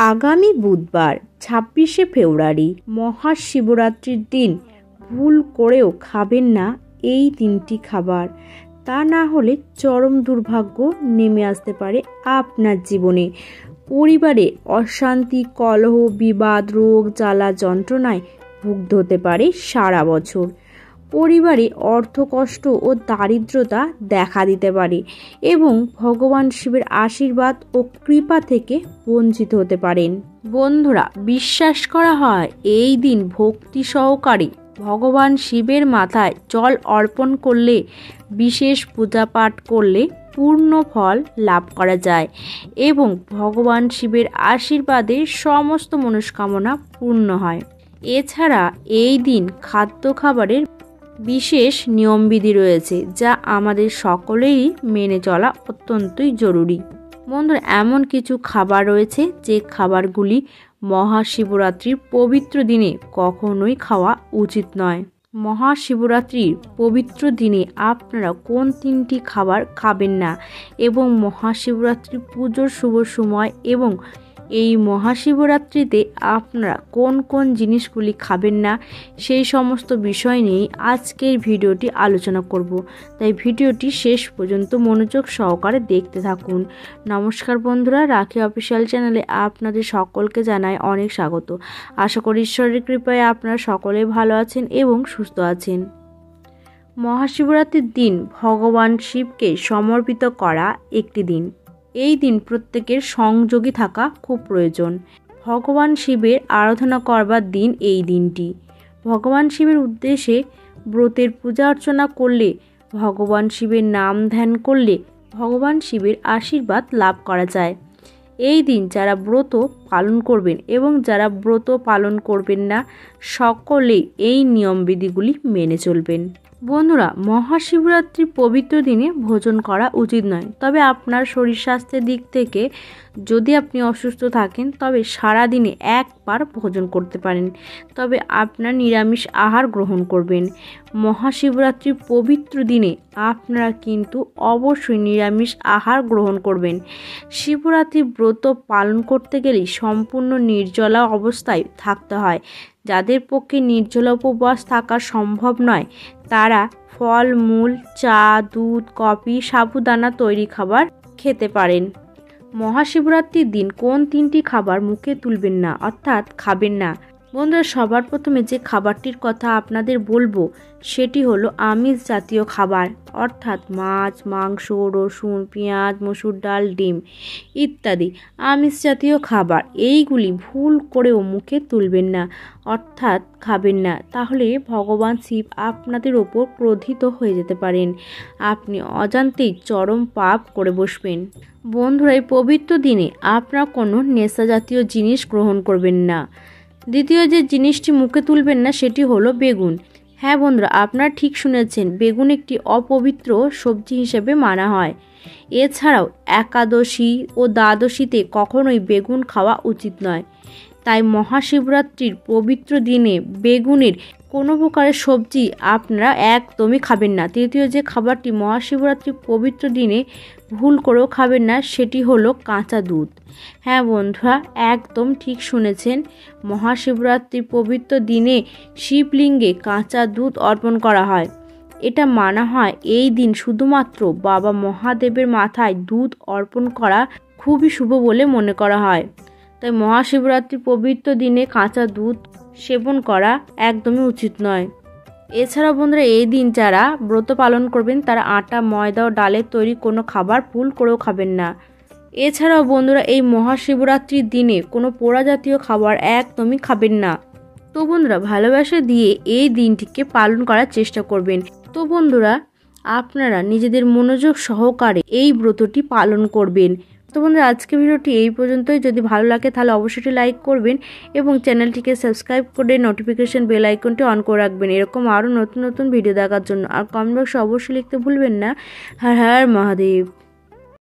আগামী বুধবার ২৬শে ফেব্রুয়ারি মহাশিবরাত্রির দিন ভুল করেও খাবেন না এই তিনটি খাবার। তা না হলে চরম দুর্ভাগ্য নেমে আসতে পারে আপনার জীবনে। পরিবারে অশান্তি, কলহ, বিবাদ, রোগ, জ্বালা, যন্ত্রণায় ভুগতে হতে পারে সারা বছর। পরিবারে অর্থকষ্ট ও দারিদ্রতা দেখা দিতে পারে এবং ভগবান শিবের আশীর্বাদ ও কৃপা থেকে বঞ্চিত হতে পারেন। বন্ধুরা, বিশ্বাস করা হয় এই দিন ভক্তি সহকারে ভগবান শিবের মাথায় জল অর্পণ করলে, বিশেষ পূজা পাঠ করলে পূর্ণ ফল লাভ করা যায় এবং ভগবান শিবের আশীর্বাদে সমস্ত মনস্কামনা পূর্ণ হয়। এছাড়া এই দিন খাদ্য খাবারের বিশেষ নিয়মবিধি রয়েছে যা আমাদের সকলেরই মেনে চলা অত্যন্তই জরুরি। বন্ধুরা, এমন কিছু খাবার রয়েছে যে খাবারগুলি মহাশিবরাত্রির পবিত্র দিনে কখনোই খাওয়া উচিত নয়। মহাশিবরাত্রির পবিত্র দিনে আপনারা কোন তিনটি খাবার খাবেন না এবং মহাশিবরাত্রি পুজোর শুভ সময় এবং এই মহাশিবরাত্রিতে আপনারা কোন কোন জিনিসগুলি খাবেন না সেই সমস্ত বিষয় নিয়ে আজকের ভিডিওটি আলোচনা করব। তাই ভিডিওটি শেষ পর্যন্ত মনোযোগ সহকারে দেখতে থাকুন। নমস্কার বন্ধুরা, রাখি অফিসিয়াল চ্যানেলে আপনাদের সকলকে জানাই অনেক স্বাগত। আশা করি ঈশ্বরের কৃপায় আপনারা সকলেই ভালো আছেন এবং সুস্থ আছেন। মহাশিবরাত্রির দিন ভগবান শিবকে সমর্পিত করা একটি দিন। এই দিন প্রত্যেকের সংযোগী থাকা খুব প্রয়োজন। ভগবান শিবের আরাধনা করবার দিন এই দিনটি। ভগবান শিবের উদ্দেশ্যে ব্রতের পূজা অর্চনা করলে, ভগবান শিবের নাম ধ্যান করলে ভগবান শিবের আশীর্বাদ লাভ করা যায়। এই দিন যারা ব্রত পালন করবেন এবং যারা ব্রত পালন করবেন না সকলেই এই নিয়মবিধিগুলি মেনে চলবেন। বন্ধুরা, মহাশিবরাত্রির পবিত্র দিনে ভোজন করা উচিত নয়। তবে আপনার শরীর স্বাস্থ্যের দিক থেকে যদি আপনি অসুস্থ থাকেন তবে সারা দিনে একবার ভোজন করতে পারেন, তবে আপনার নিরামিষ আহার গ্রহণ করবেন। মহাশিবরাত্রির পবিত্র দিনে আপনারা কিন্তু অবশ্যই নিরামিষ আহার গ্রহণ করবেন। শিবরাত্রি ব্রত পালন করতে গেলে সম্পূর্ণ নির্জলা অবস্থায় থাকতে হয়। যাদের পক্ষে নির্জলা উপবাস থাকা সম্ভব নয় তারা ফল মূল, চা, দুধ, কফি, সাবুদানা তৈরি খাবার খেতে পারেন। মহাশিবরাত্রির দিন কোন তিনটি খাবার মুখে তুলবেন না অর্থাৎ খাবেন না? বন্ধুরা, সবার প্রথমে যে খাবারটির কথা আপনাদের বলবো সেটি হলো আমিষ জাতীয় খাবার, অর্থাৎ মাছ, মাংস, রসুন, পেঁয়াজ, মসুর ডাল, ডিম ইত্যাদি আমিষ জাতীয় খাবার। এইগুলি ভুল করেও মুখে তুলবেন না অর্থাৎ খাবেন না, তাহলে ভগবান শিব আপনাদের ওপর ক্রোধিত হয়ে যেতে পারেন। আপনি অজান্তেই চরম পাপ করে বসবেন। বন্ধুরা, এই পবিত্র দিনে আপনারা কোনো নেশা জাতীয় জিনিস গ্রহণ করবেন না। দ্বিতীয় যে জিনিসটি মুখে তুলবেন না সেটি হলো বেগুন। হ্যাঁ বন্ধুরা, আপনারা ঠিক শুনেছেন, বেগুন একটি অপবিত্র সবজি হিসেবে মানা হয়। এছাড়াও একাদশী ও দ্বাদশীতে কখনোই বেগুন খাওয়া উচিত নয়। তাই মহাশিবরাত্রির পবিত্র দিনে বেগুনের কোনো প্রকারের সবজি আপনারা একদমই খাবেন না। তৃতীয় যে খাবারটি মহাশিবরাত্রির পবিত্র দিনে ভুল করেও খাবেন না সেটি হলো কাঁচা দুধ। হ্যাঁ বন্ধুরা, একদম ঠিক শুনেছেন, মহাশিবরাত্রির পবিত্র দিনে শিবলিঙ্গে কাঁচা দুধ অর্পণ করা হয়। এটা মানা হয় এই দিন শুধুমাত্র বাবা মহাদেবের মাথায় দুধ অর্পণ করা খুবই শুভ বলে মনে করা হয়। তাই মহাশিবরাত্রির পবিত্র দিনে কাঁচা দুধ সেবন করা একদমই উচিত নয়। এছাড়াও বন্ধুরা, এই দিন যারা ব্রত পালন করবেন তারা আটা, ময়দা ও ডালের তৈরি কোনো খাবার ভুল করেও খাবেন না। এছাড়াও বন্ধুরা, এই মহাশিবরাত্রির দিনে কোনো পোড়া জাতীয় খাবার একদমই খাবেন না। তো বন্ধুরা, ভালোবাসা দিয়ে এই দিনটিকে পালন করার চেষ্টা করবেন। তো বন্ধুরা, আপনারা নিজেদের মনোযোগ সহকারে এই ব্রতটি পালন করবেন। তো বন্ধুরা, আজকে ভিডিওটি এই পর্যন্তই। যদি ভালো লাগে তাহলে অবশ্যই লাইক করবেন এবং চ্যানেলটিকে সাবস্ক্রাইব করে নোটিফিকেশন বেল আইকনটি অন করে রাখবেন এরকম আরও নতুন নতুন ভিডিও দেখার জন্য। আর কমেন্ট বক্সে অবশ্যই লিখতে ভুলবেন না হর হর মহাদেব।